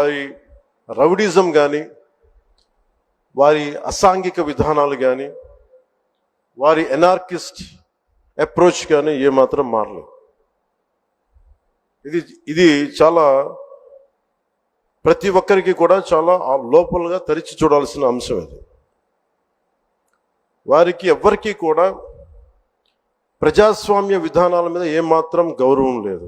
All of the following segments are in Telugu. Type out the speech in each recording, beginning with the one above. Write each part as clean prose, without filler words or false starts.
వారి రౌడిజం కానీ, వారి అసాంఘిక విధానాలు కానీ, వారి ఎనార్కిస్ట్ అప్రోచ్ కానీ ఏమాత్రం మారలేదు. ఇది చాలా ప్రతి ఒక్కరికి కూడా చాలా లోపలగా తెరిచి చూడాల్సిన అంశం. ఇది వారికి ఎవ్వరికీ కూడా ప్రజాస్వామ్య విధానాల మీద ఏమాత్రం గౌరవం లేదు.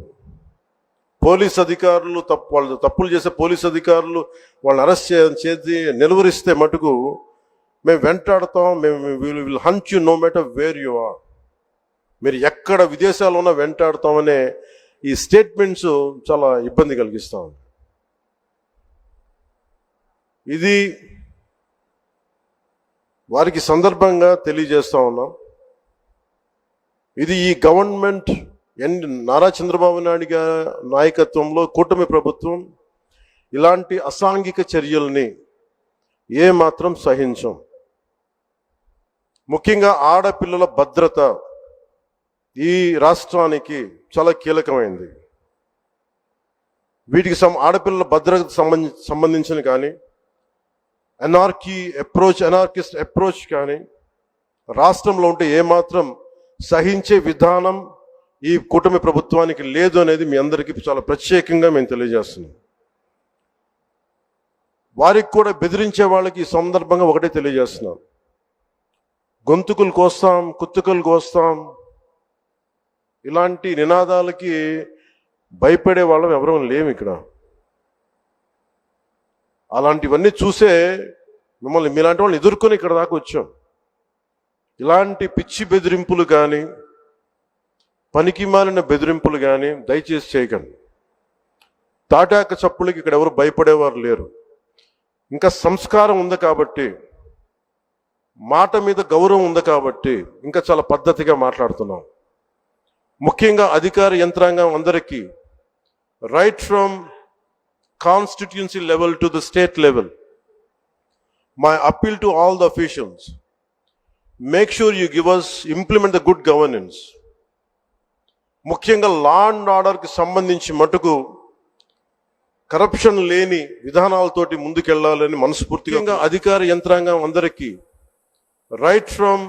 పోలీస్ అధికారులు వాళ్ళు తప్పులు చేసే పోలీస్ అధికారులు వాళ్ళని అరెస్ట్ చేసి నిలువరిస్తే మటుకు మేము వెంటాడతాం, మేము will hunt you no matter where you are, మీరు ఎక్కడ విదేశాల్లో ఉన్నా వెంటాడతామనే ఈ స్టేట్మెంట్స్ చాలా ఇబ్బంది కలిగిస్తూ ఉంది. ఇది వారికి సందర్భంగా తెలియజేస్తూ ఉన్నాం. ఇది ఈ గవర్నమెంట్ నారా చంద్రబాబు నాయుడు గారి నాయకత్వంలో కూటమి ప్రభుత్వం ఇలాంటి అసాంఘిక చర్యల్ని ఏమాత్రం సహించం. ముఖ్యంగా ఆడపిల్లల భద్రత ఈ రాష్ట్రానికి చాలా కీలకమైంది. వీటికి ఆడపిల్లల భద్రతకు సంబంధించిన కానీ, ఎనార్కిస్ట్ అప్రోచ్ కానీ రాష్ట్రంలో ఉంటే ఏమాత్రం సహించే విధానం ఈ కూటమి ప్రభుత్వానికి లేదు అనేది మీ అందరికీ చాలా ప్రత్యేకంగా మేము తెలియజేస్తున్నాం. వారికి కూడా బెదిరించే వాళ్ళకి ఈ సందర్భంగా ఒకటే తెలియజేస్తున్నాం, గొంతుకులు కోస్తాం, కుత్తుకలు కోస్తాం, ఇలాంటి నినాదాలకి భయపడే వాళ్ళం ఎవరూ లేము ఇక్కడ. అలాంటివన్నీ చూసే మీలాంటి వాళ్ళని ఎదుర్కొని ఇక్కడ దాకా వచ్చాం. ఇలాంటి పిచ్చి బెదిరింపులు కానీ, పనికి మాలిన బెదిరింపులు కానీ దయచేసి చేయకండి. తాటాక చప్పులకి ఇక్కడ ఎవరు భయపడేవారు లేరు. ఇంకా సంస్కారం ఉంది కాబట్టి, మాట మీద గౌరవం ఉంది కాబట్టి ఇంకా చాలా పద్ధతిగా మాట్లాడుతున్నాం. ముఖ్యంగా అధికార యంత్రాంగం అందరికీ, right from constituency level to the state level, my appeal to all the officials, make sure you give us, implement the good governance. ముఖ్యంగా లా అండ్ ఆర్డర్కి సంబంధించి మటుకు కరప్షన్ లేని విధానాలతోటి ముందుకెళ్లాలని మనస్ఫూర్తిగా అధికార యంత్రాంగం అందరికీ, right from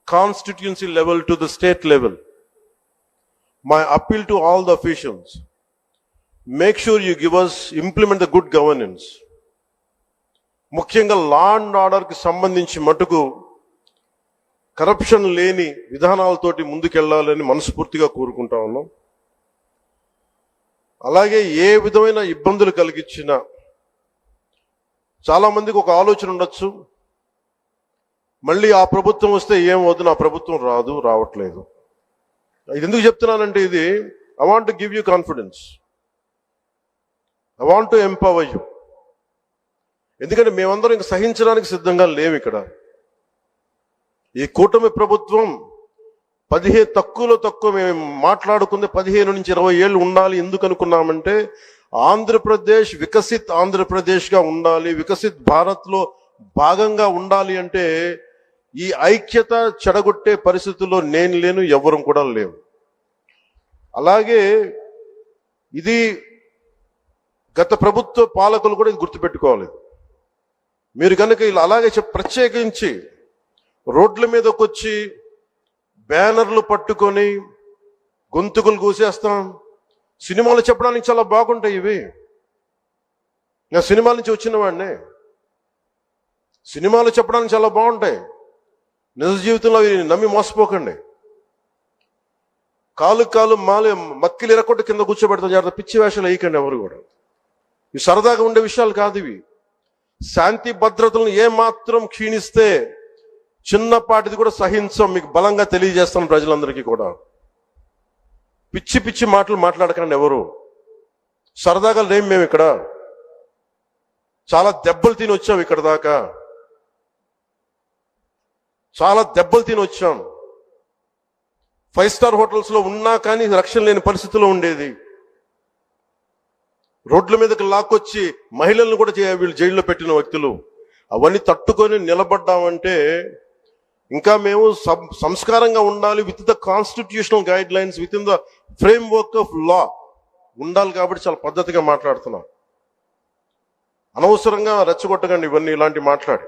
constituency level to the state level, my appeal to all the officials, make sure you give us, implement the good governance. ముఖ్యంగా లా అండ్ ఆర్డర్కి సంబంధించి మటుకు కరప్షన్ లేని విధానాలతోటి ముందుకెళ్లాలని మనస్ఫూర్తిగా కోరుకుంటా ఉన్నాం. అలాగే ఏ విధమైన ఇబ్బందులు కలిగించినా, చాలామందికి ఒక ఆలోచన ఉండొచ్చు, మళ్ళీ ఆ ప్రభుత్వం వస్తే ఏమవుతుంది, నా ప్రభుత్వం రావట్లేదు. ఇది ఎందుకు చెప్తున్నానంటే, ఇది I want to give you confidence, I want to empower you. ఎందుకంటే మేమందరం ఇంక సహించడానికి సిద్ధంగా లేము. ఇక్కడ ఈ కూటమి ప్రభుత్వం తక్కువ మేము మాట్లాడుకుంది 15 నుంచి 20 ఏళ్ళు ఉండాలి. ఎందుకు అనుకున్నామంటే, ఆంధ్రప్రదేశ్ వికసిత్ ఆంధ్రప్రదేశ్గా ఉండాలి, వికసిత్ భారత్లో భాగంగా ఉండాలి. అంటే ఈ ఐక్యత చెడగొట్టే పరిస్థితుల్లో నేను లేను, ఎవరు కూడా లేవు. అలాగే ఇది గత ప్రభుత్వ పాలకులు కూడా ఇది గుర్తుపెట్టుకోవాలి. మీరు కనుక ఇలా అలాగే ప్రత్యేకించి రోడ్ల మీదకి వచ్చి బ్యానర్లు పట్టుకొని గొంతుకులు కూసేస్తాం, సినిమాలు చెప్పడానికి చాలా బాగుంటాయి ఇవి. నేను సినిమాల నుంచి వచ్చిన వాడిని, సినిమాలు చెప్పడానికి చాలా బాగుంటాయి. నిజ జీవితంలో అవి నమ్మి మోసపోకండి. కాలు మక్కిలు ఎరకొట్టు కింద కూర్చోబెడతాం. జాగ్రత్త, పిచ్చి వేషాలు వేయకండి ఎవరు కూడా. ఇవి సరదాగా ఉండే విషయాలు కాదు ఇవి. శాంతి భద్రతలను ఏమాత్రం క్షీణిస్తే చిన్నపాటిది కూడా సహించం. మీకు బలంగా తెలియజేస్తాను ప్రజలందరికీ కూడా. పిచ్చి మాటలు మాట్లాడకండి ఎవరు. సరదాగా లేం మేము ఇక్కడ. చాలా దెబ్బలు తిని వచ్చాం ఇక్కడ దాకా, చాలా దెబ్బలు తిని వచ్చాం. 5 స్టార్ హోటల్స్లో ఉన్నా కానీ రక్షణ లేని పరిస్థితిలో ఉండేది. రోడ్ల మీదకి లాక్కొచ్చి మహిళలను కూడా వీళ్ళు జైల్లో పెట్టిన వ్యక్తులు. అవన్నీ తట్టుకొని నిలబడ్డామంటే ఇంకా మేము సంస్కారంగా ఉండాలి. With the constitutional guide lines, with in the frame work of law ఉండాలి. కాబట్టి చాలా పద్ధతిగా మాట్లాడుతున్నాం. అనవసరంగా రెచ్చగొట్టకండి ఇవన్నీ ఇలాంటి మాట్లాడి.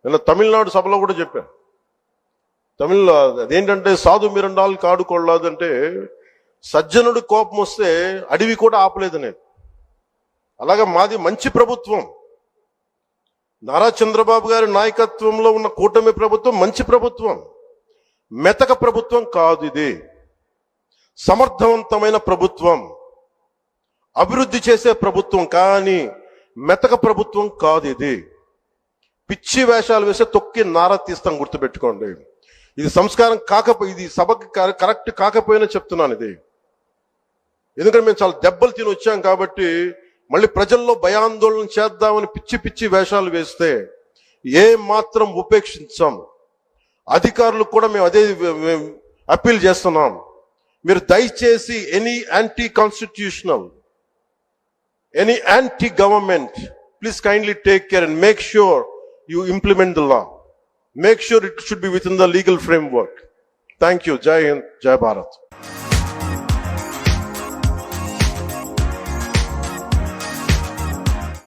నిన్న తమిళనాడు సభలో కూడా చెప్పాను. తమిళ్లో అదేంటంటే సాధు మిరండాలు కాడు కొళ్ళాదంటే సజ్జనుడు కోపం వస్తే అడవి కూడా ఆపలేదు నేను. అలాగా మాది మంచి ప్రభుత్వం. నారా చంద్రబాబు గారి నాయకత్వంలో ఉన్న కూటమి ప్రభుత్వం మంచి ప్రభుత్వం, మెతక ప్రభుత్వం కాదు. ఇది సమర్థవంతమైన ప్రభుత్వం, అభివృద్ధి చేసే ప్రభుత్వం, కానీ మెతక ప్రభుత్వం కాదు. ఇది పిచ్చి వేషాలు వేసే తొక్కి నారా తీస్తాం, గుర్తుపెట్టుకోండి. ఇది సంస్కారం కాకపోయి, ఇది సభకి కరెక్ట్ కాకపోయినా చెప్తున్నాను ఇది. ఎందుకంటే మేము చాలా దెబ్బలు తిని వచ్చాం కాబట్టి మళ్ళీ ప్రజల్లో భయాందోళన చేద్దామని పిచ్చి పిచ్చి వేషాలు వేస్తే ఏ మాత్రం ఉపేక్షించాం. అధికారులకు కూడా మేము అదే అప్పీల్ చేస్తున్నాం. మీరు దయచేసి any anti constitutional, any anti government, please kindly take care and make sure you implement the law. Make sure it should be within the legal framework. Thank you. Jai Hind, Jai Bharat.